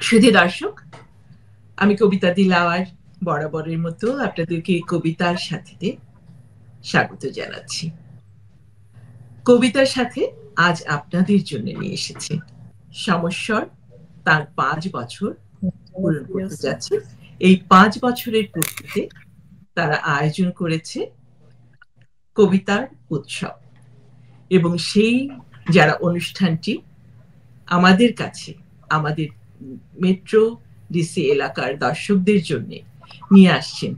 শুধু দর্শক, আমি কবিতা দিলাওয়ার বরাবরের মতো আপনাদেরকে কবিতার সাথে স্বাগত জানাচ্ছি। কবিতার সাথে আজ আপনাদের জন্য নিয়ে এসেছি সমস্বর। তার 5 বছর পূরণ করতে যাচ্ছে। এই 5 বছরের পূর্তিতে তারা আয়োজন করেছে কবিতার উৎসব, এবং সেই যারা অনুষ্ঠানটি আমাদের কাছে, আমাদের মেট্রো ডিসি এলাকার দর্শকদের জন্য নিয়ে আসছেন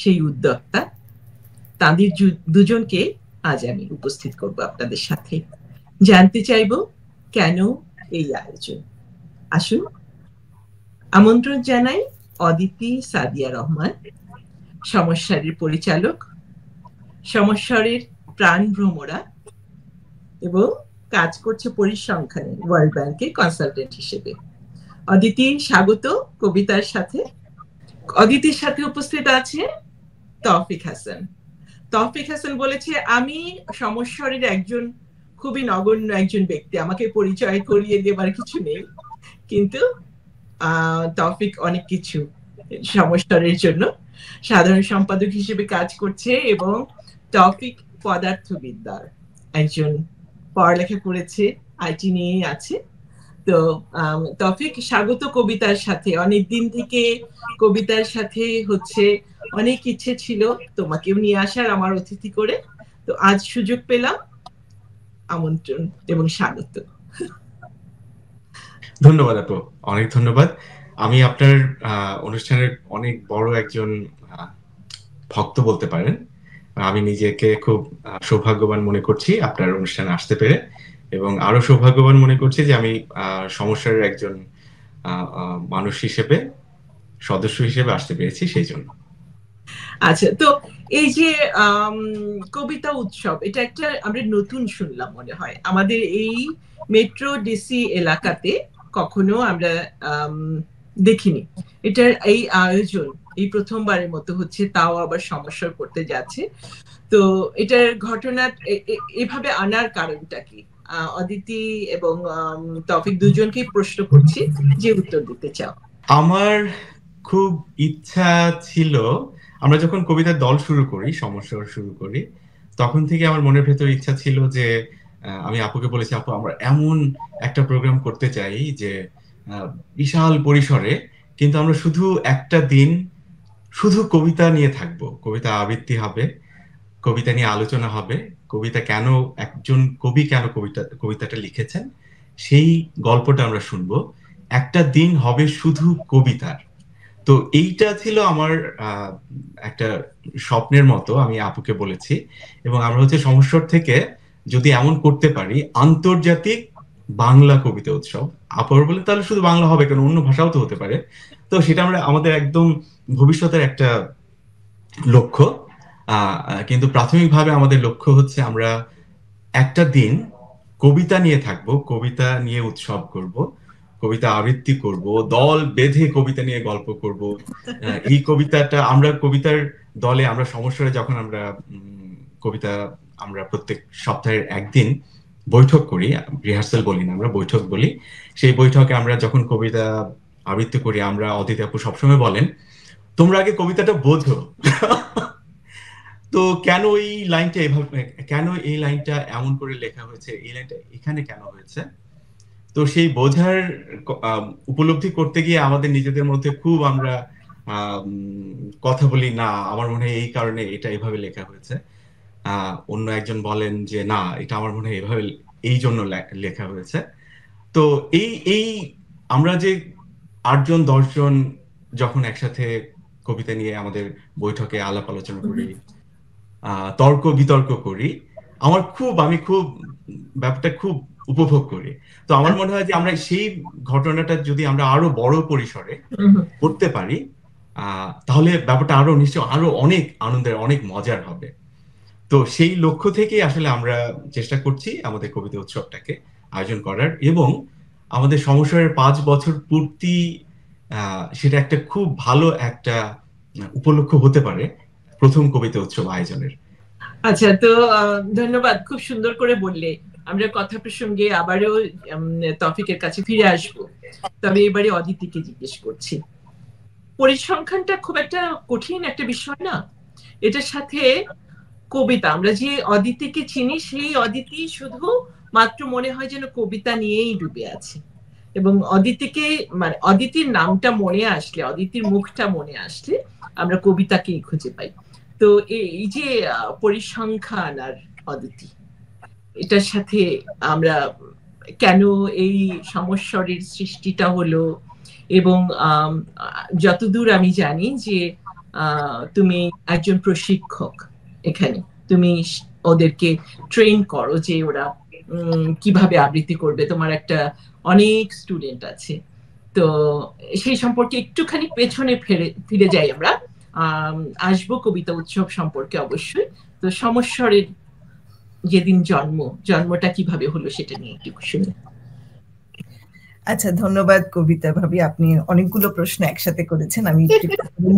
সেই উদ্যোক্তা, তাদের দুজনকে আজ আমি উপস্থিত করব আপনাদের সাথে। জানতে চাইব কেন এই আয়োজন। আসুন, আমন্ত্রণ জানাই অদিতি সাদিয়া রহমান, সমস্বরের পরিচালক, সমস্বরের প্রাণভ্রমরা, এবং কাজ করছে পরিসংখ্যানে ওয়ার্ল্ড ব্যাংকে কনসালটেন্ট হিসেবে। অদিতি, স্বাগত কবিতার সাথে। অদিতির সাথে উপস্থিত আছে তৌফিক হাসান। তৌফিক হাসান বলেছে, আমি সমস্বরের একজন খুবই নগণ্য একজন ব্যক্তি, আমাকে পরিচয় করিয়ে দেবার কিছু নেই, কিন্তু তৌফিক অনেক কিছু সমস্বরের জন্য সাধারণ সম্পাদক হিসেবে কাজ করছে, এবং তৌফিক পদার্থবিদ্যার একজন, পড়ালেখা করেছে, আইটি নিয়ে আছে। তো তৌফিক, স্বাগত কবিতার সাথে। অনেক দিন থেকে কবিতার সাথে হচ্ছে, অনেক ইচ্ছে ছিল তোমাকেও নিয়ে আসার আমার অতিথি করে, তো আজ সুযোগ পেলাম। আমন্ত্রণ এবং স্বাগত। ধন্যবাদ আপু, অনেক ধন্যবাদ। আমি আপনার অনুষ্ঠানের অনেক বড় একজন ভক্ত বলতে পারেন। আমি নিজেকে খুব সৌভাগ্যবান মনে করছি আপনার অনুষ্ঠানে আসতে পেরে, এবং আরো সৌভাগ্যবান মনে করছি যে আমি সমস্যার একজন মানুষ হিসেবে, সদস্য হিসেবে আসতে পেরেছি সেই জন্য। আচ্ছা, তো এই যে কবিতা উৎসব, এটা একটা আমরা নতুন শুনলাম মনে হয় আমাদের এই মেট্রো ডিসি এলাকাতে, কখনো আমরা দেখিনি এটার এই আয়োজন। এই প্রথমবারের মতো হচ্ছে, তাও আবার সমস্যা করতে যাচ্ছে। তো এটার ঘটনা এভাবে আনার কারণটা কি? অদিতি এবং তৌফিক দুজনকেই প্রশ্ন করছি, যে উত্তর দিতে চাও। আমার খুব ইচ্ছা ছিল, আমরা যখন কবিতার দল শুরু করি, সমস্যা শুরু করি, তখন থেকে আমার মনের ভেতর ইচ্ছা ছিল যে আমি আপুকে বলেছি, আপু আমরা এমন একটা প্রোগ্রাম করতে চাই যে বিশাল পরিসরে, কিন্তু আমরা শুধু একটা দিন শুধু কবিতা নিয়ে থাকবো, কবিতা আবৃত্তি হবে, কবিতা নিয়ে আলোচনা হবে, কবিতা কেন, একজন কবি কেন কবিতাটা লিখেছেন সেই গল্পটা আমরা শুনবো, একটা দিন হবে শুধু কবিতার। তো এইটা ছিল আমার একটা স্বপ্নের মতো, আমি আপুকে বলেছি। এবং আমরা হচ্ছে সমস্যার থেকে যদি এমন করতে পারি আন্তর্জাতিক বাংলা কবিতা উৎসব, আপু বলে তাহলে শুধু বাংলা হবে কেন, অন্য ভাষাও তো হতে পারে। তো সেটা আমরা আমাদের একদম ভবিষ্যতের একটা লক্ষ্য। কিন্তু প্রাথমিকভাবে আমাদের লক্ষ্য হচ্ছে আমরা একটা দিন কবিতা নিয়ে থাকবো, কবিতা নিয়ে উৎসব করব, কবিতা আবৃত্তি করব, দল বেঁধে কবিতা নিয়ে গল্প করব। এই কবিতাটা আমরা কবিতার দলে, আমরা সমস্যারে যখন আমরা কবিতা, আমরা প্রত্যেক সপ্তাহের একদিন বৈঠক করি, রিহার্সাল বলি না, আমরা বৈঠক বলি। সেই বৈঠকে আমরা যখন কবিতা আবৃত্তি করি, আমরা, অদিতি আপু সবসময় বলেন, তোমরা আগে কবিতাটা বোঝো। তো কেন এই লাইনটা এভাবে, কেন এই লাইনটা এমন করে লেখা হয়েছে, এই লাইনটা এখানে কেন হয়েছে, তো সেই বোঝার উপলব্ধি করতে গিয়ে আমাদের নিজেদের মধ্যে খুব আমরা কথা বলি, না আমার মনে হয় এই কারণে এটা এভাবে লেখা হয়েছে। অন্য একজন বলেন যে না, এটা আমার মনে হয় এভাবে এই জন্য লেখা হয়েছে। তো এই এই আমরা যে 8 জন 10 জন যখন একসাথে কবিতা নিয়ে আমাদের বৈঠকে আলাপ আলোচনা করি, তর্ক বিতর্ক করি, আমি খুব ব্যাপারটা খুব উপভোগ করি। তো আমার মনে হয় যে আমরা সেই ঘটনাটা যদি আমরা আরো বড় পরিসরে করতে পারি, তাহলে ব্যাপারটা আরো নিশ্চয় আরো অনেক আনন্দের, অনেক মজার হবে। তো সেই লক্ষ্য থেকেই আসলে আমরা চেষ্টা করছি আমাদের কবিতা উৎসবটাকে আয়োজন করার, এবং আমাদের সমস্যার 5 বছর পূর্তি, সেটা একটা খুব ভালো একটা উপলক্ষ হতে পারে প্রথম কবিতা উৎসব আয়োজনের। আচ্ছা, তো ধন্যবাদ, খুব সুন্দর করে বললে। আমরা কথা প্রসঙ্গে আবারও তৌফিকের কাছে ফিরে আসব, তবে এবারে অদিতিকে জিজ্ঞেস করছি। পরিসংখ্যানটা খুব একটা কঠিন একটা বিষয় না, এটার সাথে কবিতা, আমরা যে অদিতিকে চিনি সেই অদিতি শুধু মাত্র মনে হয় যেন কবিতা নিয়েই ডুবে আছে, এবং অদিতিকে মানে অদিতির নামটা মনে আসলে, অদিতির মুখটা মনে আসলে আমরা কবিতাকেই খুঁজে পাই। তো এই যে পরিসংখ্যান আর অদিতি, এটার সাথে আমরা কেন এই সমস্যার সৃষ্টিটা হলো, এবং যতদূর আমি জানি যে তুমি একজন প্রশিক্ষক এখানে, তুমি ওদেরকে ট্রেন করো যে ওরা কিভাবে আবৃত্তি করবে, তোমার একটা অনেক স্টুডেন্ট আছে। তো সেই সম্পর্কে একটুখানি পেছনে ফিরে যাই আমরা, আসবো কবিতা উৎসব সম্পর্কে অবশ্যই। তো সমস্যারের যেদিন জন্মটা কিভাবে হলো সেটা নিয়ে একটু শুনি। আচ্ছা, ধন্যবাদ কবিতা ভাবি, আপনি অনেকগুলো প্রশ্ন একসাথে করেছেন, আমি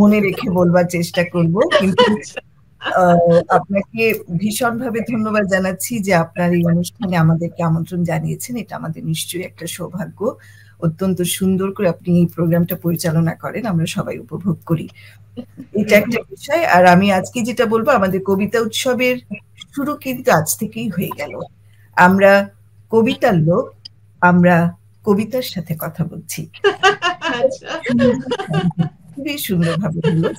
মনে রেখে বলবার চেষ্টা করব। কিন্তু আপনাকে ভীষণভাবে ধন্যবাদ জানাচ্ছি যে আপনার এই অনুষ্ঠানে আমাদেরকে আমন্ত্রণ জানিয়েছেন, এটা আমাদের নিশ্চয়ই একটা সৌভাগ্য। অত্যন্ত সুন্দর করে আপনি এই প্রোগ্রামটা পরিচালনা করেন, আমরা সবাই উপভোগ করি, এটা একটা বিষয়। আর আমি আজকে যেটা বলবো, আমাদের কবিতা উৎসবের শুরু কিন্তু আজ থেকেই হয়ে গেল। আমরা কবিতার লোক, আমরা কবিতার সাথে কথা বলছি, খুবই সুন্দরভাবে হলো,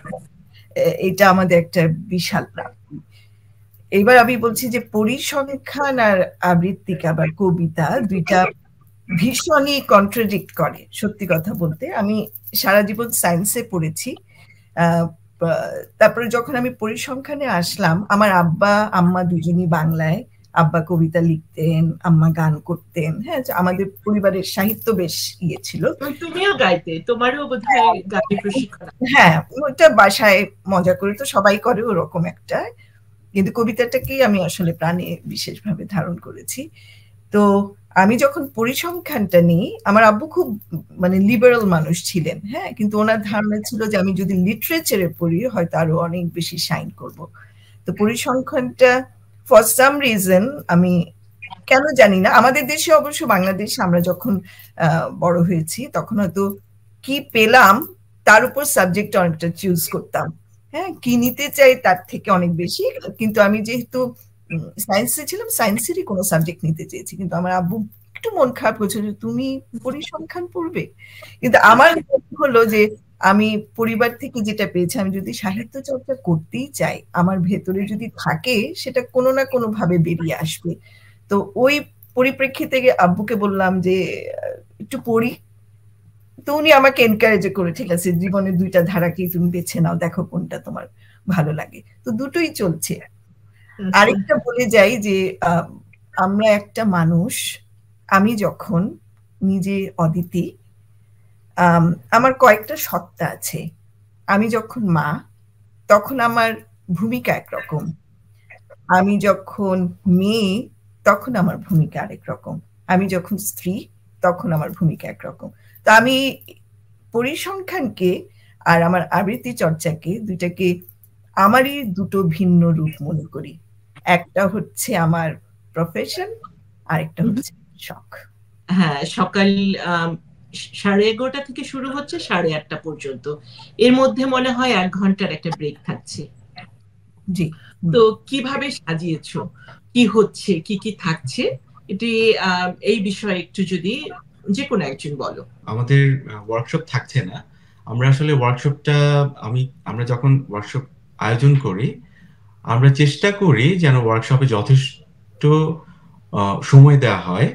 এটা আমাদের একটা বিশাল প্রাপ্তি। এবার আমি বলছি যে পরিসংখ্যান আর আবৃত্তিকা বা কবিতা দুইটা ভীষণই কন্ট্রাডিক্ট করে। সত্যি কথা বলতে, আমি সারা জীবন সায়েন্সে পড়েছি, তারপরে যখন আমি পরিসংখ্যানে আসলাম, আমার আব্বা আম্মা দুজনই বাংলায়, আব্বা কবিতা লিখতেন, আম্মা গান করতেন। হ্যাঁ, আমাদের পরিবারের সাহিত্য বেশ ইয়ে ছিল। তুমিও গাইতে, তোমারও বোধহয় গানের প্রশিক্ষণ? হ্যাঁ, ওটা বাসায় মজা করে তো সবাই করে ওরকম একটা, কিন্তু কবিতাটাকেই আমি আসলে প্রাণে বিশেষভাবে ধারণ করেছি। তো আমি যখন পরিসংখ্যানটা নিই, আমার আব্বু খুব মানে লিবারাল মানুষ ছিলেন, হ্যাঁ, কিন্তু ওনার ধারণা ছিল যে আমি যদি লিটারেচারে পড়ি হয়তো আরো অনেক বেশি শাইন করব। তো পরিসংখ্যানটা ফর সাম রিজন, আমি কেন জানি না, আমাদের দেশে অবশ্য, বাংলাদেশে আমরা যখন বড় হয়েছি তখন হয়তো কি পেলাম তার উপর সাবজেক্ট অনেকটা চুজ করতাম। হ্যাঁ, কি নিতে চাই তার থেকে অনেক বেশি। কিন্তু আমি যেহেতু সায়েন্সে ছিলাম, সায়েন্সেরই কোনো সাবজেক্ট নিতে চেয়েছি, কিন্তু আমার আব্বু একটু মন খারাপ করেছিল যে তুমি পরিসংখ্যান পড়বে। কিন্তু আমার হলো যে আমি পরিবার থেকে যেটা পেয়েছি, আমি যদি সাহিত্য চর্চা করতেই চাই, আমার ভেতরে যদি থাকে সেটা কোনো না কোনো ভাবে বেরিয়ে আসবে। তো ওই পরিপ্রেক্ষিতে আব্বুকে বললাম যে একটু পড়ি। তো উনি আমাকে এনকারেজ করে, ঠিক আছে, জীবনে দুইটা ধারাকেই তুমি বেছে নাও, দেখো কোনটা তোমার ভালো লাগে। তো দুটোই চলছে। আরেকটা বলে যাই যে আমরা একটা মানুষ, আমি যখন নিজে অদিতি, আমার কয়েকটা সত্তা আছে। আমি যখন মা তখন আমার ভূমিকা একরকম, আমি যখন মেয়ে তখন আমার ভূমিকা আরেক রকম, আমি যখন স্ত্রী তখন আমার ভূমিকা একরকম। তো আমি পরিসংখ্যানকে আর আমার আবৃত্তি চর্চাকে দুইটাকে আমারই দুটো ভিন্ন রূপ মনে করি। একটা হচ্ছে আমার প্রফেশন, আরেকটা হচ্ছে শখ। হ্যাঁ, সকাল 11:30 থেকে শুরু হচ্ছে 8:30 পর্যন্ত, এর মধ্যে মনে হয় 1 ঘন্টার একটা ব্রেক থাকছে। জি। তো কিভাবে সাজিয়েছো, কি হচ্ছে, কি কি থাকছে, এটি এই বিষয়ে একটু যদি যে কোনো একজন বলো। আমাদের ওয়ার্কশপ থাকছে না, আমরা আসলে ওয়ার্কশপটা আমরা যখন ওয়ার্কশপ আয়োজন করি, আমরা চেষ্টা করি যেন ওয়ার্কশপে যথেষ্ট সময় দেওয়া হয়।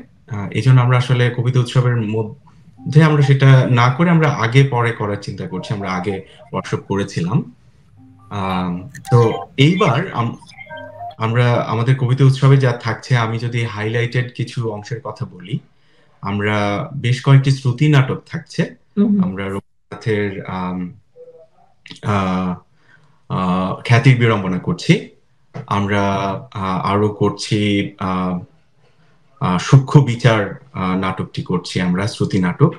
এই জন্য আমরা আসলে কবিতা উৎসবের মধ্যে আমরা সেটা না করে আমরা আগে পরে করার চিন্তা করছি। আমরা আগে ওয়ার্কশপ করেছিলাম। তো এইবার আমরা আমাদের কবিতা উৎসবে যা থাকছে, আমি যদি হাইলাইটেড কিছু অংশের কথা বলি, আমরা বেশ কয়েকটি শ্রুতি নাটক থাকছে। আমরা রবীন্দ্রনাথের খ্যাতির বিড়ম্বনা করছি, আমরা আরো করছি সূক্ষ্ম বিচার নাটকটি করছি আমরা, শ্রুতি নাটক।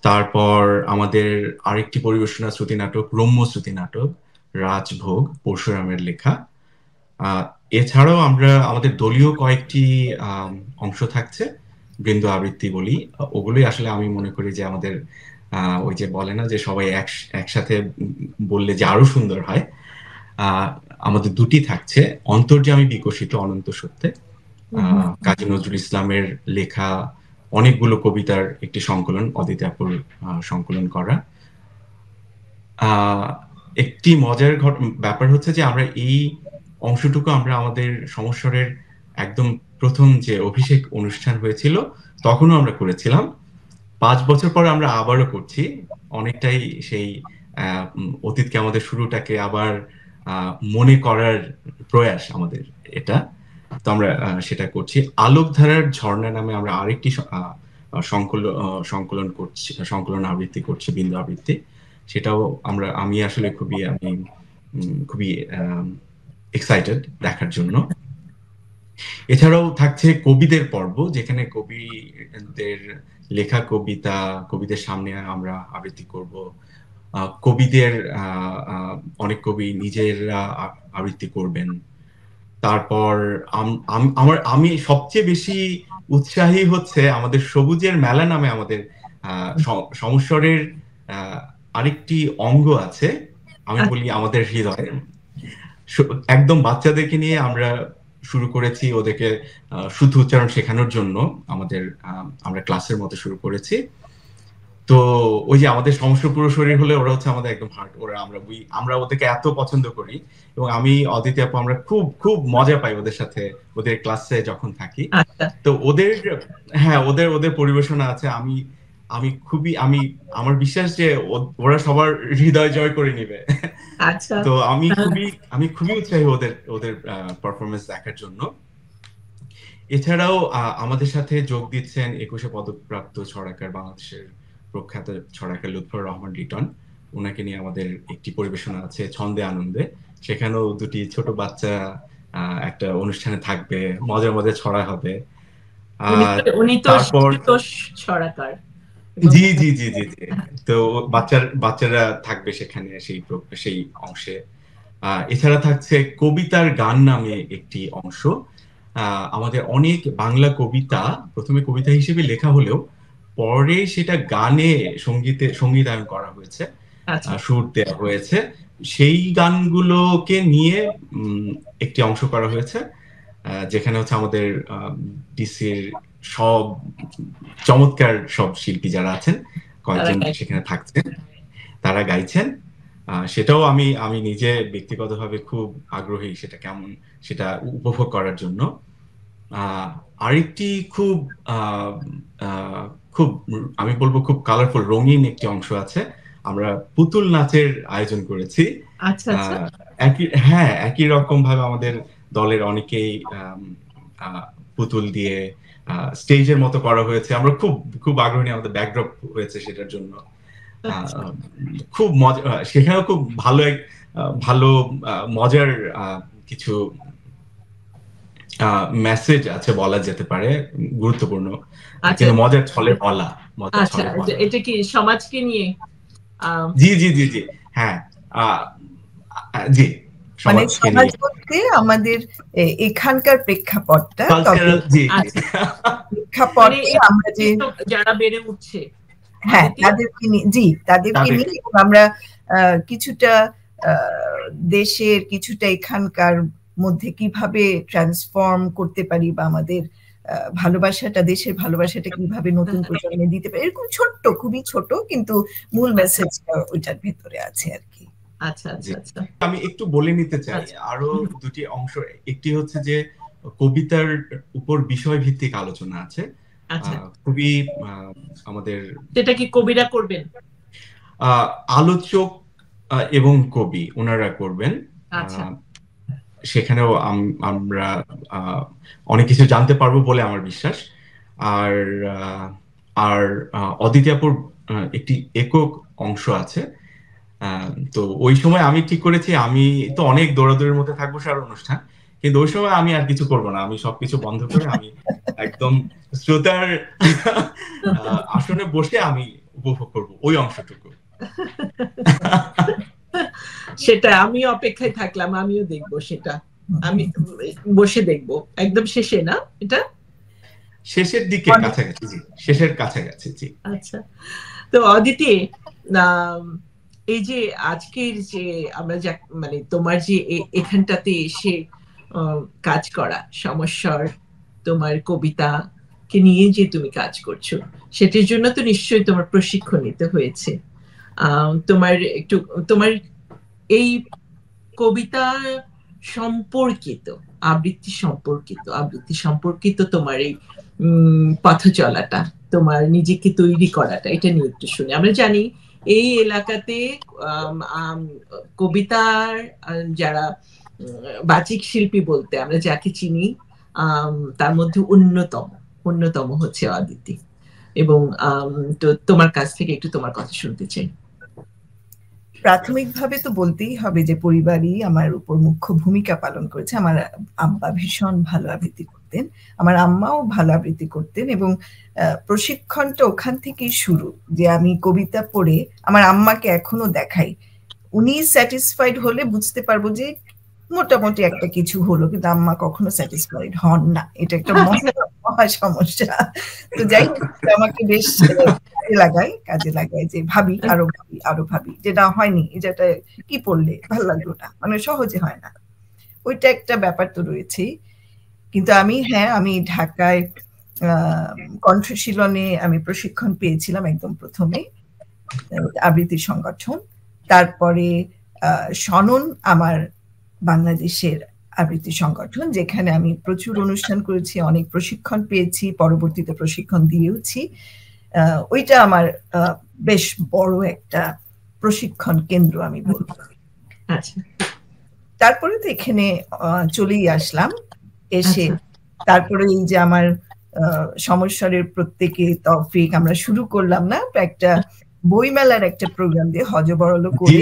তারপর আমাদের আরেকটি পরিবেশনা শ্রুতি নাটক, রম্য শ্রুতি নাটক, রাজভোগ, পরশুরামের লেখা। এছাড়াও আমরা আমাদের দলীয় কয়েকটি অংশ থাকছে, বৃন্দ আবৃত্তি বলি। ওগুলোই আসলে আমি মনে করি যে আমাদের ওই যে বলে না যে সবাই একসাথে বললে যে আরো সুন্দর হয়। আমাদের দুটি থাকছে, অন্তর্যামী বিকশিত অনন্ত সত্যে, কাজী নজরুল ইসলামের লেখা অনেকগুলো কবিতার একটি সংকলন, অদিতি আপুর সংকলন করা। একটি মজার ব্যাপার হচ্ছে যে আমরা এই অংশটুকু আমরা আমাদের সমস্বরের একদম প্রথম যে অভিষেক অনুষ্ঠান হয়েছিল তখনও আমরা করেছিলাম। 5 বছর পরে আমরা আবারও করছি, অনেকটাই সেই অতীতকে, আমাদের শুরুটাকে আবার মনে করার প্রয়াস আমাদের এটা। তো আমরা সেটা করছি। আলোকধারার ঝর্ণা নামে আমরা আরেকটি সংকলন করছি, সংকলন আবৃত্তি করছি, বিন্দু আবৃত্তি। সেটাও আমি আসলে খুবই এক্সাইটেড দেখার জন্য। এছাড়াও থাকছে কবিদের পর্ব, যেখানে কবিদের লেখা কবিদের সামনে আমরা আবৃত্তি করব। কবিদের অনেক কবি নিজেরা আবৃত্তি করবেন। তারপর আমি সবচেয়ে বেশি উৎসাহী হচ্ছে আমাদের সবুজের মেলা নামে আমাদের সমস্বরের আরেকটি অঙ্গ আছে, আমি বলি আমাদের হৃদয়। একদম বাচ্চাদেরকে নিয়ে আমরা শুরু করেছি, ওদেরকে শুদ্ধ উচ্চারণ শেখানোর জন্য আমরা ক্লাসের মতো শুরু করেছি। তো ওই যে আমাদের সমস্ত পুরো শরীর হলে ওরা হচ্ছে আমাদের একদম হার্ট, আমরা ওদেরকে এত পছন্দ করি। এবং আমি, অদিতি আপু, আমরা খুব খুব মজা পাই ওদের সাথে, ওদের ক্লাসে যখন থাকি। তো ওদের পরিবেশনা আছে, আমার বিশ্বাস যে ওরা সবার হৃদয় জয় করে নিবে। তো আমি খুবই উৎসাহী ওদের পারফরমেন্স দেখার জন্য। এছাড়াও আমাদের সাথে যোগ দিচ্ছেন 21শে পদকপ্রাপ্ত ছড়াকার, বাংলাদেশের প্রখ্যাত ছড়াকার লুৎফর রহমান রিটন। ওনাকে নিয়ে আমাদের একটি পরিবেশনা আছে, ছন্দে আনন্দে। সেখানেও দুটি ছোট বাচ্চা একটা অনুষ্ঠানে থাকবে, মজার মজার ছড়া হবে। তারপর ছড়াকার, জি জি জি জি জি তো বাচ্চারা থাকবে সেখানে সেই অংশে। এছাড়া থাকছে কবিতার গান নামে একটি অংশ। আমাদের অনেক বাংলা কবিতা প্রথমে কবিতা হিসেবে লেখা হলেও পরে সেটা গানে সঙ্গীতায়ন করা হয়েছে, সুর দেওয়া হয়েছে। সেই গানগুলোকে নিয়ে একটি অংশ করা হয়েছে, যেখানে হচ্ছে আমাদের ডিসির সব চমৎকার সব শিল্পী যারা আছেন, কয়েকজন সেখানে থাকছেন, তারা গাইছেন। সেটাও আমি নিজে ব্যক্তিগতভাবে খুব আগ্রহী সেটা উপভোগ করার জন্য। আরেকটি খুব আমি বলবো খুব কালারফুল, রঙিন একটি অংশ আছে। আমরা পুতুল নাচের আয়োজন করেছি। একই রকম ভাবে আমাদের দলের অনেকেই পুতুল দিয়ে স্টেজের মতো করা হয়েছে। আমরা খুব খুব আগ্রহী, আমাদের ব্যাকড্রপ হয়েছে সেটার জন্য। খুব মজা, সেখানেও খুব ভালো মজার কিছু মেসেজ আছে বলা যেতে পারে, গুরুত্বপূর্ণ, কিন্তু মজার ছলে বলা। এটা কি সমাজকে নিয়ে? জি জি জি জি হ্যাঁ, জি, মানে সমাজ বলতে আমাদের এখানকার প্রেক্ষাপটটা, প্রেক্ষাপটে আমরা যে যারা বেড়ে উঠছে, হ্যাঁ তাদেরকে নিয়ে আমরা কিছুটা দেশের, কিছুটা এখানকার মধ্যে কিভাবে ট্রান্সফর্ম করতে পারি, বা আমাদের ভালোবাসাটা, দেশের ভালোবাসাটা কিভাবে নতুন প্রজন্মে দিতে পারি, এরকম ছোট্ট, খুবই ছোট, কিন্তু মূল মেসেজটা ওইটার ভেতরে আছে আর কি। আমি একটু বলে নিতে চাই আরো দুটি অংশ। একটি হচ্ছে যে কবিতার উপর বিষয় ভিত্তিক আলোচনা আছে, খুবই আমাদের। সেটা কি কবিরা করবেন? আলোচক এবং কবি ওনারা করবেন। সেখানেও আমরা অনেক কিছু জানতে পারবো বলে আমার বিশ্বাস। আর অদিতি আপুর একটি একক অংশ আছে। তো ওই সময় আমি ঠিক করেছি, আমি তো অনেক দৌড়াদৌড়ির মধ্যে থাকবো সারা অনুষ্ঠান, কিন্তু ওই সময় আমি আর কিছু করবো না। আমি সবকিছু বন্ধ করে আমি একদম শ্রোতার আসনে বসে আমি উপভোগ করবো ওই অংশটুকু। সেটা আমি অপেক্ষায় থাকলাম, আমিও দেখবো সেটা। আমি বসে দেখবো একদম শেষে, না এটা শেষের দিকে কাছাকাছি, জি শেষের কাছাকাছি, জি। আচ্ছা, তো অদিতি, এই যে আজকের যে আমরা যা মানে তোমার যে এখানটাতে এসে কাজ করা, সমস্যার তোমার কবিতা কে নিয়ে যে তুমি কাজ করছো, সেটার জন্য তো নিশ্চয়ই তোমার প্রশিক্ষণ নিতে হয়েছে। তোমার একটু তোমার এই কবিতা সম্পর্কিত, আবৃত্তি সম্পর্কিত তোমার এই পথ চলাটা, তোমার নিজেকে তৈরি করাটা, এটা নিয়ে একটু শুনি। আমরা জানি এই এলাকাতে কবিতার যারা বাচিক শিল্পী বলতে আমরা যাকে চিনি, তার মধ্যে অন্যতম হচ্ছে অদিতি। এবং তো তোমার কাছ থেকে একটু তোমার কথা শুনতে চাই। প্রাথমিকভাবে তো বলতেই হবে যে পরিবারই আমার উপর মুখ্য ভূমিকা পালন করেছে। আমার আব্বা ভীষণ ভালো আবৃত্তি করতেন, আমার আম্মাও ভালো আবৃত্তি করতেন, এবং প্রশিক্ষণটা ওখান থেকেই শুরু। যে আমি কবিতা পড়ে আমার আম্মাকে এখনো দেখাই, উনি স্যাটিসফাইড হলে বুঝতে পারবো যে মোটামুটি একটা কিছু হলো, কিন্তু আম্মা কখনো স্যাটিসফাইড হন না। এটা একটা মহা সমস্যা। তো যাই হোক, আমাকে বেশ কাজে লাগায় যে ভাবি, আরো ভাবি, যেটা হয়নি, যেটা কি পড়লে ভালো লাগলো না, মানে সহজে হয় না, ওইটা একটা ব্যাপার তো রয়েছে। কিন্তু আমি ঢাকায় কণ্ঠশীলনে আমি প্রশিক্ষণ পেয়েছিলাম একদম প্রথমে, আবৃত্তির সংগঠন। তারপরে শনন আমার বাংলাদেশের আবৃত্তি সংগঠন, যেখানে আমি প্রচুর অনুষ্ঠান করেছি, অনেক প্রশিক্ষণ পেয়েছি, পরবর্তীতে প্রশিক্ষণ দিয়েওছি। ওইটা আমার বেশ বড় একটা প্রশিক্ষণ কেন্দ্র আমি বলবো। তারপরে তো এখানে চলেই আসলাম, এসে তারপরে এই যে আমার সমস্যারের প্রত্যেকে তৌফিক, আমরা শুরু করলাম না একটা বইমেলার একটা প্রোগ্রাম দিয়ে হজবরল করে।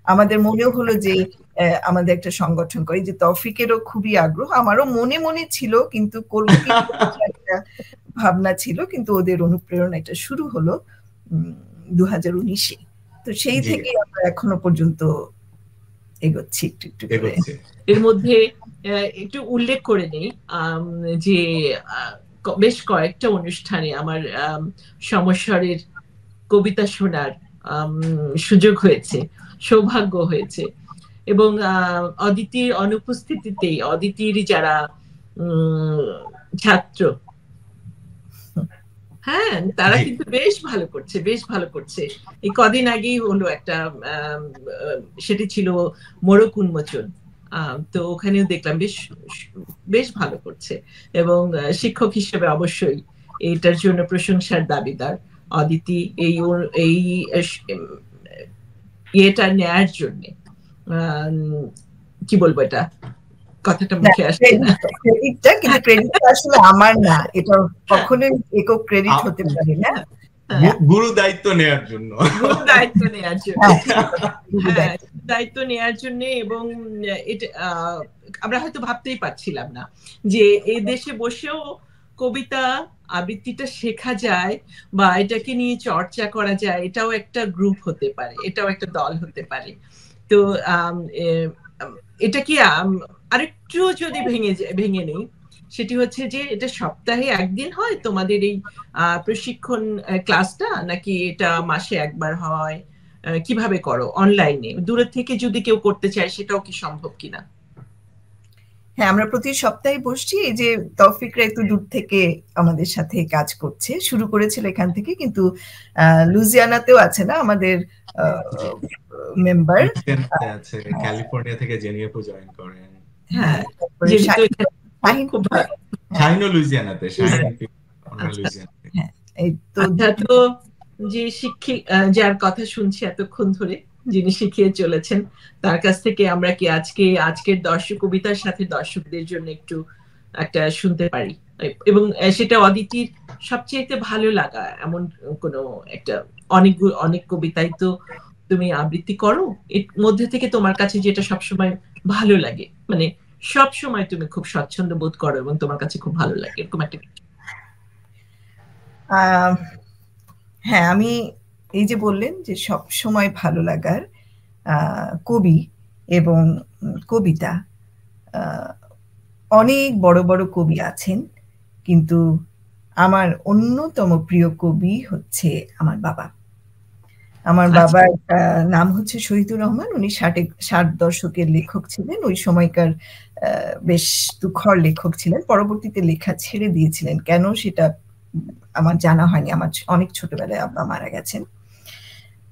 আমাদের মনেও হলো যে আমাদের একটা সংগঠন করি, যে তৌফিকেরও খুবই আগ্রহ, আমারও মনে মনে ছিল, কিন্তু করবো কি একটা ভাবনা ছিল, কিন্তু ওদের অনুপ্রেরণা এটা শুরু হলো 2019-এ। তো সেই থেকে আমরা এখনো পর্যন্ত এগোচ্ছি একটু একটু করে। এর মধ্যে একটু উল্লেখ করে নেই যে বেশ কয়েকটা অনুষ্ঠানে আমার সমস্যারের কবিতা শোনার সুযোগ হয়েছে, সৌভাগ্য হয়েছে। এবং অদিতির অনুপস্থিতিতে অদিতির যারা ছাত্র, হ্যাঁ, তারা কিন্তু বেশ ভালো করছে। এই কদিন আগেই হলো একটা, সেটি ছিল মোড়ক উন্মোচন, তো ওখানেও দেখলাম বেশ ভালো করছে। এবং শিক্ষক হিসেবে অবশ্যই এটার জন্য প্রশংসার দাবিদার অদিতি, এই ইয়েটা নেয়ার জন্য। কি বলবো, এটা কথাটা মুখে আসছে না, ক্রেডিটটা, কিন্তু ক্রেডিটটা আসলে আমার না, এটা কখনোই একক ক্রেডিট হতে পারে না, গুরু দায়িত্ব নেয়ার জন্য, দায়িত্ব নেয়ার জন্য। এবং এটা আমরা হয়তো ভাবতেই পারছিলাম না যে এই দেশে বসেও কবিতা আবৃত্তিটা শেখা যায় বা এটাকে নিয়ে চর্চা করা যায়, এটাও একটা গ্রুপ হতে পারে, এটাও একটা দল হতে পারে। তো এটা কি আরেকটু যদি ভেঙে নেই, সেটি হচ্ছে যে এটা সপ্তাহে একদিন হয় তোমাদের এই প্রশিক্ষণ ক্লাসটা, নাকি এটা মাসে একবার হয়? কিভাবে করো? অনলাইনে দূরে থেকে যদি কেউ করতে চায় সেটাও কি সম্ভব কিনা? হ্যাঁ, আমরা প্রতি সপ্তাহে বসছি। এই যে তৌফিকরা একটু দূর থেকে আমাদের সাথে কাজ করছে, শুরু করেছিল এখান থেকে, কিন্তু লুজিয়ানাতেও আছে না আমাদের মেম্বার, ক্যালিফোর্নিয়া থেকে জেনিয়াপু জয়েন করেন। হ্যাঁ, লুইজিয়ানাতে। তো যে শিক্ষক যার কথা শুনছি এতক্ষণ ধরে, যিনি শিখিয়ে চলেছেন, তার কাছ থেকে আমরা কি আজকের দর্শক কবিতার সাথে দর্শকদের জন্য একটু একটা শুনতে পারি? এবং সেটা অদিতির সবচেয়ে ভালো লাগা এমন কোনো একটা, অনেক কবিতাই তো তুমি আবৃত্তি করো, এর মধ্যে থেকে তোমার কাছে যেটা সবসময় ভালো লাগে, মানে সব সময় তুমি খুব স্বচ্ছন্দ বোধ করো এবং তোমার কাছে খুব ভালো লাগে, এরকম একটা? হ্যাঁ, আমি এই যে বললেন যে সব সময় ভালো লাগার কবি, এবং কবিতা, অনেক বড় বড় কবি আছেন, কিন্তু আমার অন্যতম প্রিয় কবি হচ্ছে আমার বাবা। আমার বাবার নাম হচ্ছে শহীদুর রহমান। উনি 60 দশকের লেখক ছিলেন। ওই সময়কার বেশ তুখর লেখক ছিলেন। পরবর্তীতে লেখা ছেড়ে দিয়েছিলেন, কেন সেটা আমার জানা হয়নি। আমার অনেক ছোটবেলায় আব্বা মারা গেছেন।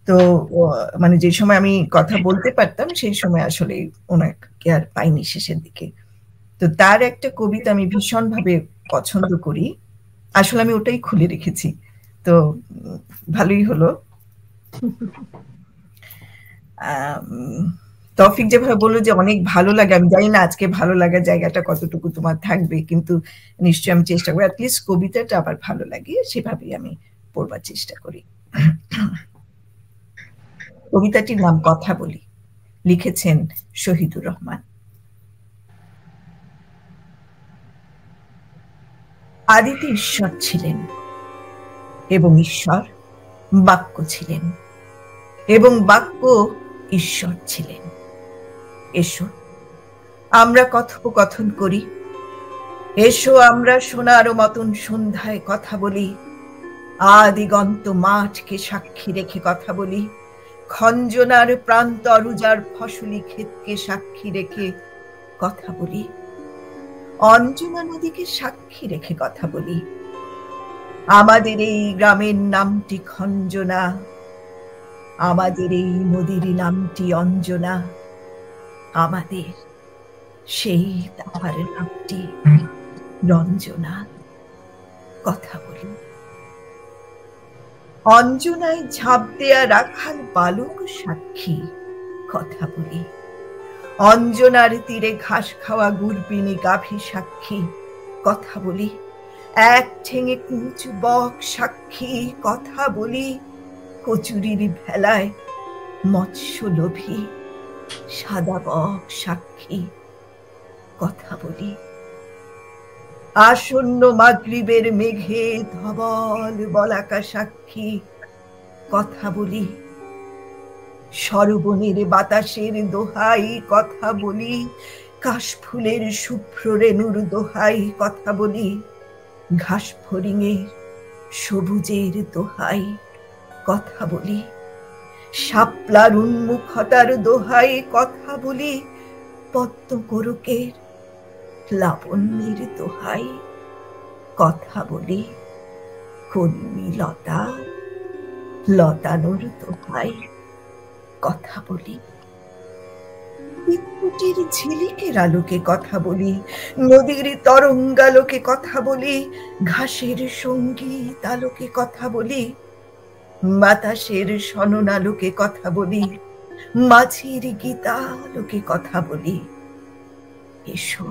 তো মানে যে সময় আমি কথা বলতে পারতাম সেই সময় আসলে ওনাকে আর পাইনি শেষের দিকে। তো তার একটা কবিতা আমি ভীষণভাবে পছন্দ করি। আসলে আমি ওটাই খুলে রেখেছি, তো ভালোই হলো। তৌফিক যেভাবে বললো যে অনেক ভালো লাগে, আমি জানি না আজকে ভালো লাগার জায়গাটা কতটুকু তোমার থাকবে, কিন্তু নিশ্চয়ই আমি চেষ্টা করি অ্যাটলিস্ট কবিতাটা আবার ভালো লাগে, সেভাবেই আমি পড়বার চেষ্টা করি। কবিতাটির নাম কথা বলি, লিখেছেন শহীদুর রহমান। আদিতে ঈশ্বর ছিলেন এবং ঈশ্বর বাক্য ছিলেন এবং বাক্য ঈশ্বর ছিলেন। এসো আমরা কথোপকথন করি, এসো আমরা সোনার মতন সন্ধ্যায় কথা বলি, আদিগন্ত মাঠকে সাক্ষী রেখে কথা বলি, খঞ্জনার প্রান্ত অরুজার ফসলি ক্ষেতকে সাক্ষী রেখে কথা বলি, অঞ্জনা নদীকে সাক্ষী রেখে কথা বলি। আমাদের এই গ্রামের নামটি খঞ্জনা, আমাদের এই নদীর নামটি অঞ্জনা, আমাদের সেই তাহার নামটি রঞ্জনা। কথা বলি। অঞ্জনায় ঝাঁপ দেয়া রাখাল বালক সাক্ষী, কথা বলি। অঞ্জনার তীরে ঘাস খাওয়া গুরবিনী গাভী সাক্ষী, কথা বলি। এক ঠেঙে কুঁচ বক সাক্ষী, কথা বলি। কচুরির ভেলায় মৎস্যলোভী সাদা বক সাক্ষী, কথা বলি। আসন্ন মাগরিবের মেঘে ধবল বলাকা সাক্ষী, কথা বলি। সরবনের বাতাসের দোহাই, কথা বলি। কাশফুলের শুভ্র রেণুর দোহাই, কথা বলি। ঘাস ফড়িংয়ের সবুজের দোহাই, কথা বলি। শাপলার উন্মুখতার দোহাই, কথা বলি। পদ্ম কোরকের লাবণ্যের দোহাই, কথা বলি। কলমি লতা লতানোর দোহাই, কথা বলি। বিদ্যুতের ঝিলিকের আলোকে কথা বলি, নদীর তরঙ্গালোকে কথা বলি। ঘাসের সঙ্গীত আলোকে কথা বলি, বাতাসের সননালোকে কথা বলি। মাঝির গীতালোকে কথা বলি। এসো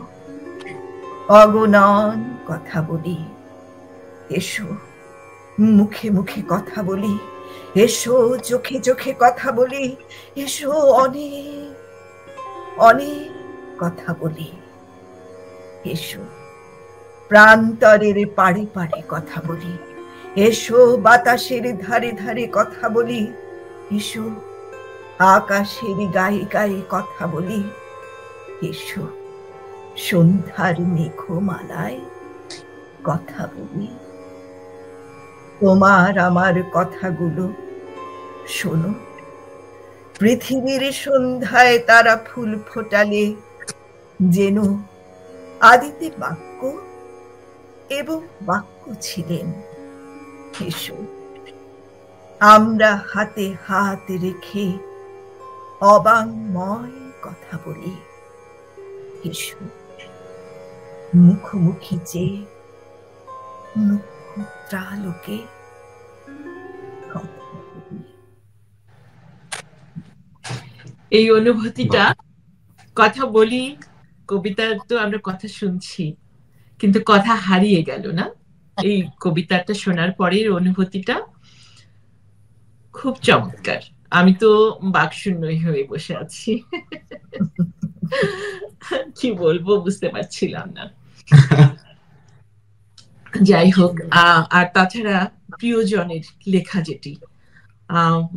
অগণন কথা বলি, এসো মুখে মুখে কথা বলি, এসো চোখে চোখে কথা বলি, এসো অনেক অনেক কথা বলি। এসো প্রান্তরের পাড়ে পাড়ে কথা বলি, এসো বাতাসের ধারে ধারে কথা বলি। এসো আকাশের গায়ে গায়ে কথা বলি, এসো সন্ধ্যার মেঘমালায় কথা বলি। তোমার আমার কথাগুলো শোনো, পৃথিবীর সন্ধ্যায় তারা ফুল ফোটালে, যেন আদিতে বাক্য এবং বাক্য ছিলেন। এসো আমরা হাতে হাত রেখে অবাঙ্ময় কথা বলি। এসো মুখোমুখি চেয়ে নক্ষত্রালোকে কথা বলি। এই অনুভূতিটা, কথা বলি কবিতার তো আমরা কথা শুনছি, কিন্তু কথা হারিয়ে গেল না। এই কবিতাটা শোনার পরের অনুভূতিটা খুব চমৎকার। আমি তো বাকশূন্যই হয়ে বসে আছি, কি বলবো বুঝতে পারছিলাম না। যাই হোক, আর তাছাড়া প্রিয়জনের লেখা, যেটি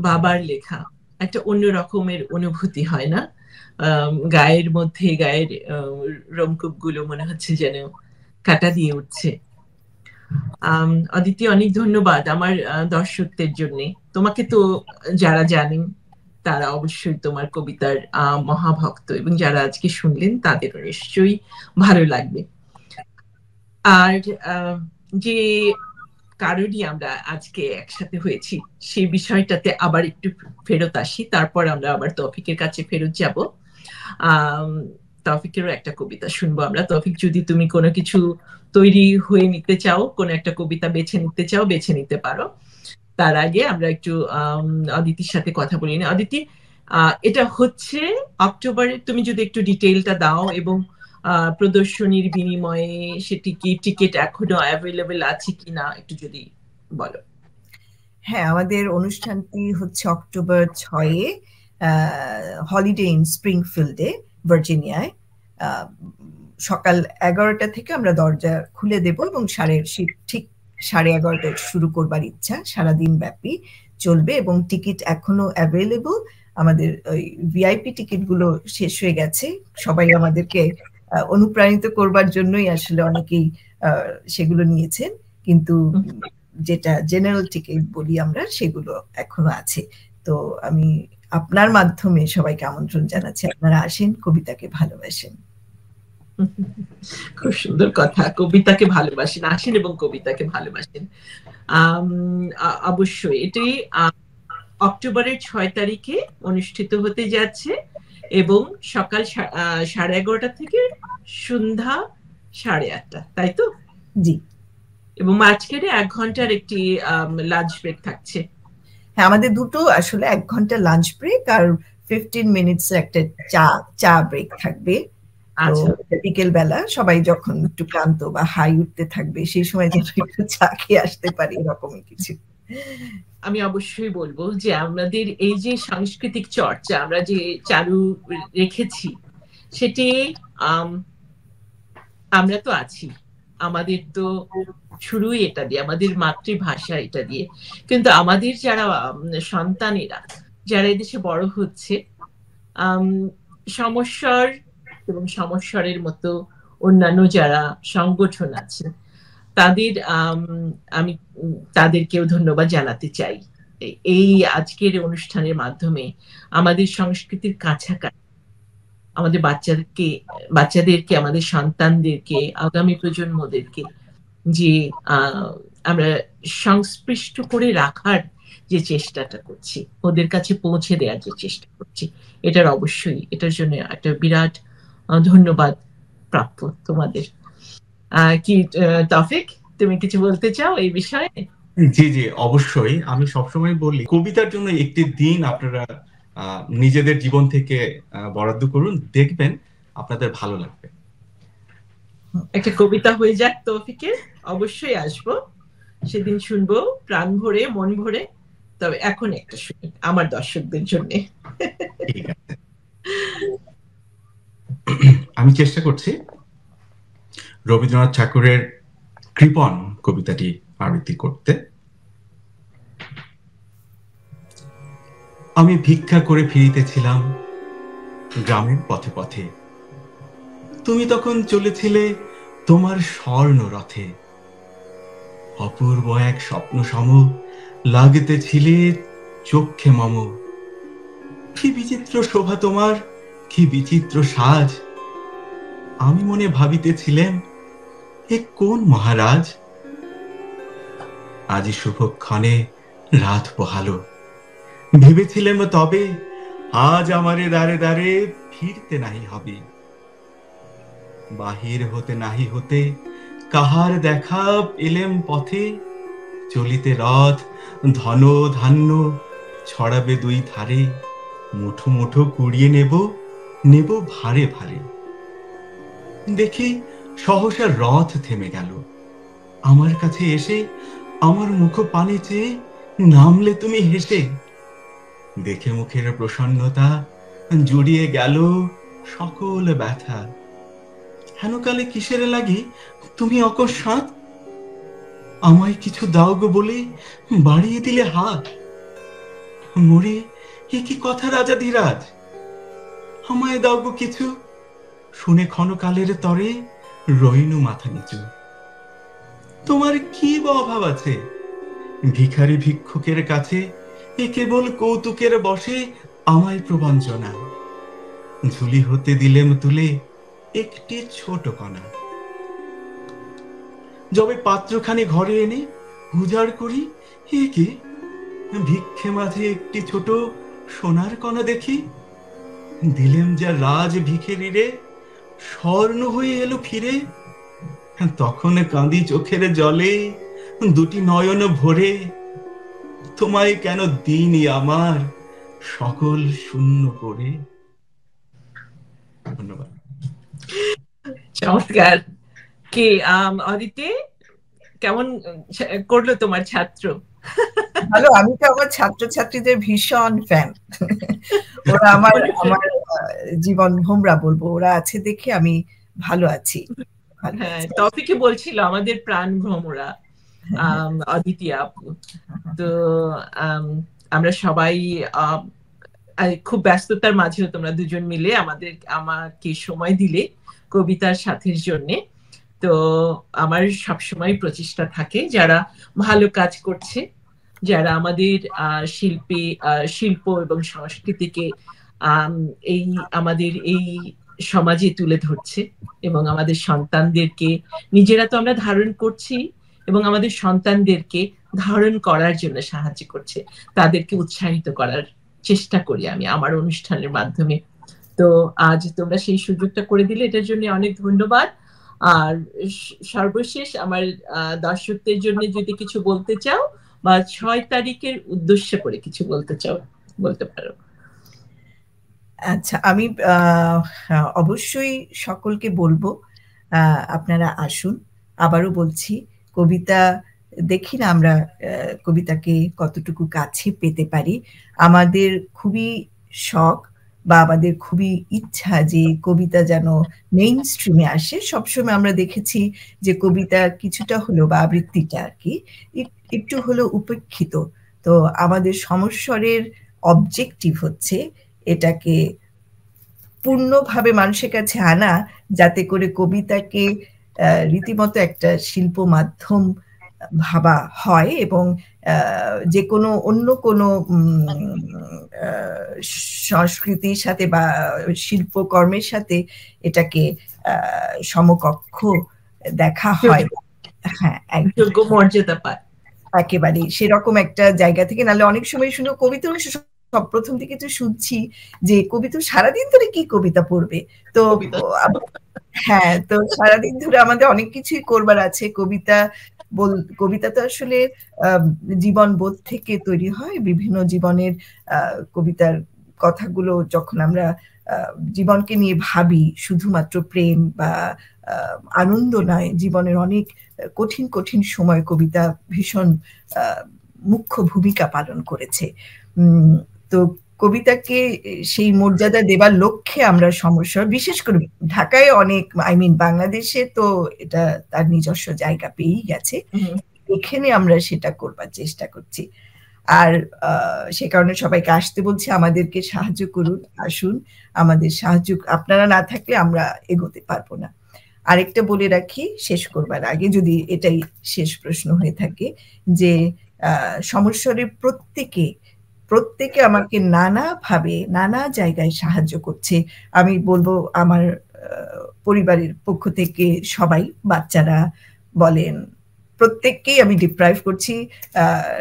বাবার লেখা, একটা অন্য রকমের অনুভূতি হয় না? গায়ের মধ্যে গায়ের রোমকূপ গুলো মনে হচ্ছে যেন কাটা দিয়ে উঠছে। অদিতি, অনেক ধন্যবাদ আমার দর্শকদের জন্য। তোমাকে তো যারা জানেন তারা অবশ্যই তোমার কবিতার মহাভক্ত, এবং যারা আজকে শুনলেন তাদেরও নিশ্চয়ই ভালো লাগবে। আর যে কারণে আমরা আজকে একসাথে হয়েছি সেই বিষয়টাতে আবার একটু ফেরত আসি, তারপর আমরা আবার তৌফিকের কাছে ফেরত যাব। তৌফিকেরও একটা কবিতা শুনবো আমরা। তৌফিক, যদি তুমি কোনো কিছু তৈরি হয়ে নিতে চাও, কোনো একটা কবিতা বেছে নিতে চাও, বেছে নিতে পারো। তার আগে আমরা একটু অদিতির সাথে কথা বলি না। অদিতি, এটা হচ্ছে অক্টোবরে, তুমি যদি একটু ডিটেইলটা দাও, এবং প্রদর্শনীর বিনিময়ে সেটি কি টিকিট এখনো অ্যাভেলেবল আছে কিনা একটু যদি বলো। হ্যাঁ, আমাদের অনুষ্ঠানটি হচ্ছে অক্টোবর 6-এ হলিডে ইন স্প্রিংফিল্ডে, ভার্জিনিয়ায়। সকাল 11টা থেকে আমরা দরজা খুলে দেব এবং ঠিক 11:30টায় শুরু করবার ইচ্ছা। সারাদিন ব্যাপী চলবে এবং টিকিট এখনো অ্যাভেলেবল। আমাদের ওই ভিআইপি টিকিটগুলো শেষ হয়ে গেছে। সবাই আমাদেরকে অনুপ্রাণিত করবার জন্যই আসলে অনেকেই সেগুলো নিয়েছেন, কিন্তু যেটা জেনারেল টিকিট বলি আমরা, সেগুলো এখনো আছে। তো আমি আপনার মাধ্যমে সবাইকে আমন্ত্রণ জানাচ্ছি, আপনারা আসেন, কবিতাকে ভালোবাসেন। খুব সুন্দর কথা, কবিতাকে ভালোবাসেন, আসেন এবং কবিতাকে ভালোবাসেন। অবশ্যই এটি অক্টোবরের 6 তারিখে অনুষ্ঠিত হতে যাচ্ছে, এবং সকাল 11:30 থেকে সন্ধ্যা 8:30, তাই তো? জি। এবং মাঝখানে 1 ঘন্টার একটি লাঞ্চ ব্রেক থাকছে। হ্যাঁ, আমাদের দুটো আসলে 1 ঘন্টা লাঞ্চ ব্রেক আর 15 মিনিটস একটা চা ব্রেক থাকবে। বিকেল বেলা সবাই যখন একটু ক্লান্ত বা হাই উঠতে থাকবে, সেই সময় যেন একটু চা খেয়ে আসতে পারি, এরকমই কিছু। আমি অবশ্যই বলবো যে আমাদের এই যে সাংস্কৃতিক চর্চা আমরা যে চালু রেখেছি, সেটি আমরা তো আছি, আমাদের তো শুরুই এটা দিয়ে, আমাদের মাতৃভাষা এটা দিয়ে, কিন্তু আমাদের যারা সন্তানেরা যারা এদেশে বড় হচ্ছে, সমস্যার এবং সমস্যারের মতো অন্যান্য যারা সংগঠন আছে, তাদের আমি তাদেরকেও ধন্যবাদ জানাতে চাই। এই আজকের অনুষ্ঠানের মাধ্যমে আমাদের সংস্কৃতির কাছাকাছি আমাদের বাচ্চাদেরকে, আমাদের সন্তানদেরকে, আগামী প্রজন্মদেরকে যে আমরা সংস্পৃষ্ট করে রাখার যে চেষ্টাটা করছি, ওদের কাছে পৌঁছে দেওয়ার যে চেষ্টা করছি, এটার জন্য একটা বিরাট ধন্যবাদ প্রাপ্য তোমাদের। কি তৌফিক, তুমি কিছু বলতে চাও এই বিষয়ে? জি জি, অবশ্যই। আমি সবসময় বলি, কবিতার জন্য একটি দিন আপনারা নিজেদের জীবন থেকে বরাদ্দ করুন, দেখবেন আপনাদের ভালো লাগবে। একটা কবিতা হয়ে যাক তৌফিকের, অবশ্যই আসবো, সেদিন শুনবো প্রাণ ভরে, মন ভরে। তবে এখন একটা শুনি আমার দর্শকদের জন্য। ঠিক আছে, আমি চেষ্টা করছি রবীন্দ্রনাথ ঠাকুরের কৃপণ কবিতাটি আবৃত্তি করতে। আমি ভিক্ষা করে ফিরিতেছিলাম গ্রামের পথে পথে, তুমি তখন চলেছিলে তোমার স্বর্ণ রথে। অপূর্ব এক স্বপ্ন সম লাগিতেছিলে চক্ষে মম। কি বিচিত্র শোভা তোমার, কি বিচিত্র সাজ। আমি মনে ভাবিতেছিলেম, এ কোন মহারাজ। আজি শুভক্ষণে রাত পোহালো, ভেবেছিলেম তবে আজ আমারে দ্বারে দ্বারে ফিরতে নাহি হবে। বাহির হতে নাহি হতে কাহার দেখা এলেম পথে। চলিতে রথ ধন ধান্য ছড়াবে দুই ধারে। মুঠো মুঠো কুড়িয়ে নেব ভারে ভারে। দেখি সহসা রথ থেমে গেল, আমার কাছে এসে আমার মুখ পানে চেয়ে নামলে তুমি হেসে। দেখে মুখের প্রসন্নতা জুড়িয়ে গেল সকল ব্যথা। হেনকালে কিসের লাগি তুমি অকস্মাৎ আমায় কিছু দাও গো বলে বাড়িয়ে দিলে হাত। মোরে এ কি কথা রাজা ধীরাজ, আমায় দাও গো কিছু, শুনে ক্ষণকালের তরে রইনু মাথা নিচু। তোমার কি বা অভাব আছে, ভিখারি ভিক্ষুকের কাছে এ কেবল কৌতুকের বসে আমায় প্রবঞ্চনা। ঝুলি হতে দিলেম তুলে একটি ছোট কণা, যবে পাত্রখানি ঘরে এনে উজাড় করি, এ কি ভিক্ষে মাঝে একটি ছোট সোনার কণা দেখি। দিলেম যা রাজ ভিখেরিরে, স্বর্ণ হয়ে এলো ফিরে। তখন কাঁদি চোখের জলে, দুটি নয়ন ভরে, তোমায় কেন দিনই আমার সকল শূন্য করে। ধন্যবাদ। চমৎকার। কে অদিতি, কেমন করলো তোমার ছাত্র? ভালো, আমি তো আমার ছাত্রছাত্রীদের ভীষণ ফ্যান। ওরা আমার জীবন ভোমরা বলবো, ওরা আছে দেখে আমি ভালো আছি। হ্যাঁ, টপিকে বলছিল আমাদের প্রাণ ভ্রমরা অদিতি আপু। তো আমরা সবাই খুব ব্যস্ততার মাঝেও তোমরা দুজন মিলে আমাকে সময় দিলে কবিতার সাথীর জন্য। তো আমার সবসময় প্রচেষ্টা থাকে যারা ভালো কাজ করছে, যারা আমাদের শিল্প এবং সংস্কৃতিকে আমাদের এই সমাজে তুলে ধরছে এবং আমাদের সন্তানদেরকে, নিজেরা তো আমরা ধারণ করছি এবং আমাদের সন্তানদেরকে ধারণ করার জন্য সাহায্য করছে, তাদেরকে উৎসাহিত করার চেষ্টা করি আমি আমার অনুষ্ঠানের মাধ্যমে। তো আজ তোমরা সেই সুযোগটা করে দিলে, এটার জন্য অনেক ধন্যবাদ। আর সর্বশেষ আমার দর্শকদের জন্য যদি কিছু বলতে চাও বা 6 তারিখের উদ্দেশ্য করে কিছু বলতে চাও, বলতে পারো। আচ্ছা, আমি অবশ্যই সকলকে বলবো আপনারা আসুন। আবারও বলছি, কবিতা দেখি না আমরা কবিতাকে কতটুকু কাছে পেতে পারি। আমাদের খুবই শখ বা আমাদের খুবই ইচ্ছা যে কবিতা যেন মেইন স্ট্রিমে আসে। সবসময় আমরা দেখেছি যে কবিতা কিছুটা হলেও বা আবৃত্তিটা আর কি একটু হলেও উপেক্ষিত। তো আমাদের সমস্বরের অবজেক্টিভ হচ্ছে এটাকে পূর্ণভাবে মানুষের কাছে আনা, যাতে করে কবিতাকে রীতিমতো একটা শিল্প মাধ্যম ভাবা হয় এবং যে কোনো অন্য কোনো সংস্কৃতির সাথে বা শিল্পকর্মের সাথে এটাকে সমকক্ষ দেখা হয়। হ্যাঁ, যোগ্য মর্যাদা পায় একেবারে সেরকম একটা জায়গা থেকে। নাহলে অনেক সময় শুনে কবিতা সব প্রথম থেকে তো শুনছি যে কবিতা সারাদিন ধরে কি কবিতা পড়বে। তো হ্যাঁ, তো সারাদিন ধরে আমাদের অনেক কিছুই করবার আছে। কবিতা তো আসলে জীবন বোধ থেকে তৈরি হয়। বিভিন্ন জীবনের কবিতার কথাগুলো যখন আমরা জীবনকে নিয়ে ভাবি, শুধুমাত্র প্রেম বা আনন্দ নয়, জীবনের অনেক কঠিন কঠিন সময় কবিতা ভীষণ মুখ্য ভূমিকা পালন করেছে। তো কবিতাকে সেই মর্যাদা দেবার লক্ষ্যে আমরা সমস্যা, বিশেষ করে ঢাকায় অনেক, বাংলাদেশে তো এটা তার নিজস্ব জায়গা পেয়েই গেছে, এখানে আমরা সেটা করবার চেষ্টা করছি। আর সে কারণে সবাইকে আসতে বলছি, আমাদেরকে সাহায্য করুন, আসুন। আমাদের সাহায্য আপনারা না থাকলে আমরা এগোতে পারবো না। আরেকটা বলে রাখি শেষ করবার আগে, যদি এটাই শেষ প্রশ্ন হয়ে থাকে, যে সমস্বরের প্রত্যেকে আমাকে নানাভাবে নানা জায়গায় সাহায্য করছে। আমি বলবো আমার পরিবারের পক্ষ থেকে সবাই, বাচ্চারা বলেন, প্রত্যেককেই আমি ডিপ্রাইভ করছি।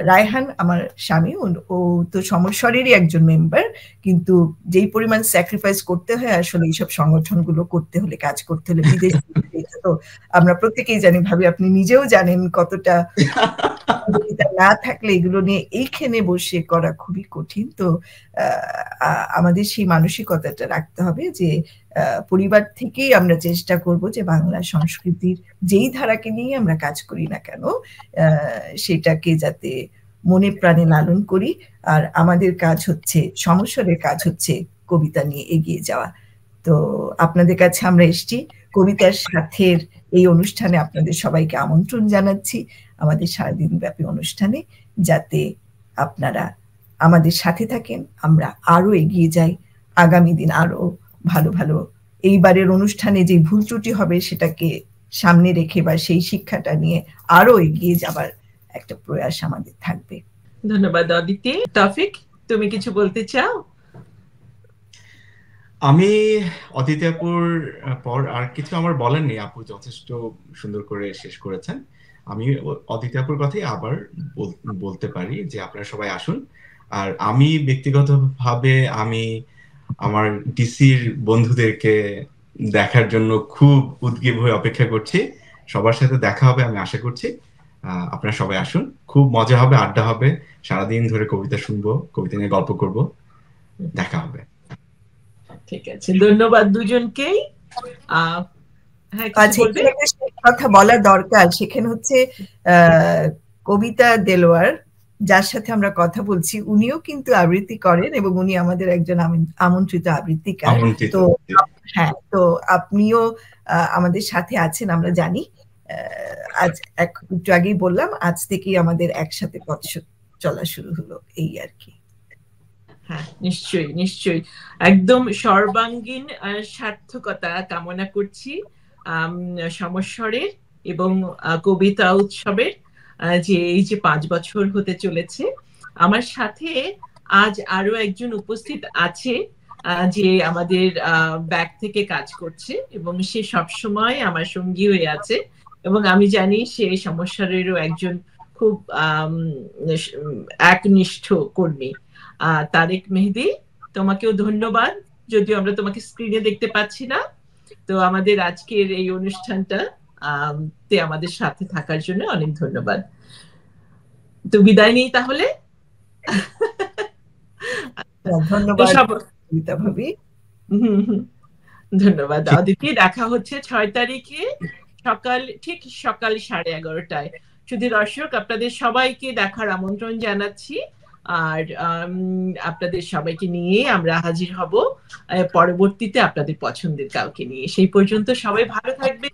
রায়হান আমার স্বামী, ও তো সমস্বরেরই একজন মেম্বার, কিন্তু যেই পরিমাণ স্যাক্রিফাইস করতে হয় আসলে এইসব সংগঠনগুলো করতে হলে, কাজ করতে হলে, বিদেশে তো আমরা প্রত্যেকেই জানি, ভাবি আপনি নিজেও জানেন কতটা না থাকলে এগুলো নিয়ে এইখানে বসে করা খুবই কঠিন। তো আমাদের সেই মানসিকতাটা রাখতে হবে যে পরিবার থেকেই আমরা চেষ্টা করব যে বাংলা সংস্কৃতির যেই ধারাকে নিয়ে আমরা কাজ করি না কেন সেটাকে যাতে মনে প্রাণে লালন করি। আর আমাদের কাজ হচ্ছে, সমস্বরের কাজ হচ্ছে কবিতা নিয়ে এগিয়ে যাওয়া। তো আপনাদের কাছে আমরা এসেছি কবিতার সাথের এই অনুষ্ঠানে, আপনাদের সবাইকে আমন্ত্রণ জানাচ্ছি আমাদের সারাদিন ব্যাপী অনুষ্ঠানে, যাতে আপনারা আমাদের সাথে থাকেন, আমরা আরো এগিয়ে যাই, আগামী দিন আরো ভালো ভালো এইবারের অনুষ্ঠানে যে ভুল ত্রুটি হবে সেটাকে সামনে রেখে বা সেই শিক্ষাটা নিয়ে আরো এগিয়ে যাবার একটা প্রয়াস আমাদের থাকবে। ধন্যবাদ অদিতি। তৌফিক, তুমি কিছু বলতে চাও? আমি অদিতি আপুর পর আর কিছু আমার বলার নেই, আপু যথেষ্ট সুন্দর করে শেষ করেছেন। আমি অদিতি আপুর কথাই আবার বলতে পারি যে আপনারা সবাই আসুন। আর আমি ব্যক্তিগতভাবে আমি আমার ডিসির বন্ধুদেরকে দেখার জন্য খুব উদগ্রীব হয়ে অপেক্ষা করছি। সবার সাথে দেখা হবে আমি আশা করছি। আপনারা সবাই আসুন, খুব মজা হবে, আড্ডা হবে, সারাদিন ধরে কবিতা শুনবো, কবিতা নিয়ে গল্প করব। দেখা হবে। ঠিক আছে, ধন্যবাদ দুজনকেই। হ্যাঁ, কিছু আচ্ছা, বলবে? এখানে একটা কথা বলা দরকার, সেখানে হচ্ছে কবিতা দেলোয়ার যার সাথে আমরা কথা বলছি উনিও কিন্তু আবৃত্তি করেন এবং উনি আমাদের একজন আমন্ত্রিত আবৃত্তিকার। তো হ্যাঁ, তো আপনিও আমাদের সাথে আছেন আমরা জানি। আজ একটু আগেই বললাম, আজ থেকেই আমাদের একসাথে পথ চলা শুরু হলো, এই আর কি। হ্যাঁ, নিশ্চয়ই নিশ্চয়ই, একদম সর্বাঙ্গীন সার্থকতা কামনা করছি সমস্বরের এবং কবিতা উৎসবের, যে এই যে 5 বছর হতে চলেছে। আমার সাথে আজ আরো একজন উপস্থিত আছে যে আমাদের ব্যাক থেকে কাজ করছে এবং সে সবসময় আমার সঙ্গী হয়ে আছে এবং আমি জানি সে সমস্বরেরও একজন খুব একনিষ্ঠ কর্মী। তারেক মেহেদি, তোমাকেও ধন্যবাদ, যদিও আমরা তোমাকে স্ক্রিনে দেখতে পাচ্ছি না। তো আমাদের আজকের এই অনুষ্ঠানটা তে আমাদের সাথে থাকার জন্য অনেক ধন্যবাদ। তো বিদায় নেই তাহলে। ধন্যবাদ ভাবি। ধন্যবাদ অদিতি। দেখা হচ্ছে 6 তারিখে ঠিক সকাল 11:30টায়। শুধু দর্শক, আপনাদের সবাইকে দেখার আমন্ত্রণ জানাচ্ছি। আর আপনাদের সবাইকে নিয়ে আমরা হাজির হব পরবর্তীতে আপনাদের পছন্দের কাউকে নিয়ে। সেই পর্যন্ত সবাই ভালো থাকবেন,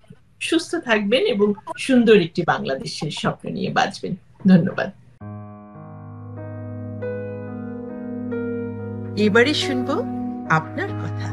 সুস্থ থাকবেন এবং সুন্দর একটি বাংলাদেশের স্বপ্ন নিয়ে বাঁচবেন। ধন্যবাদ। এবারে শুনবো আপনার কথা।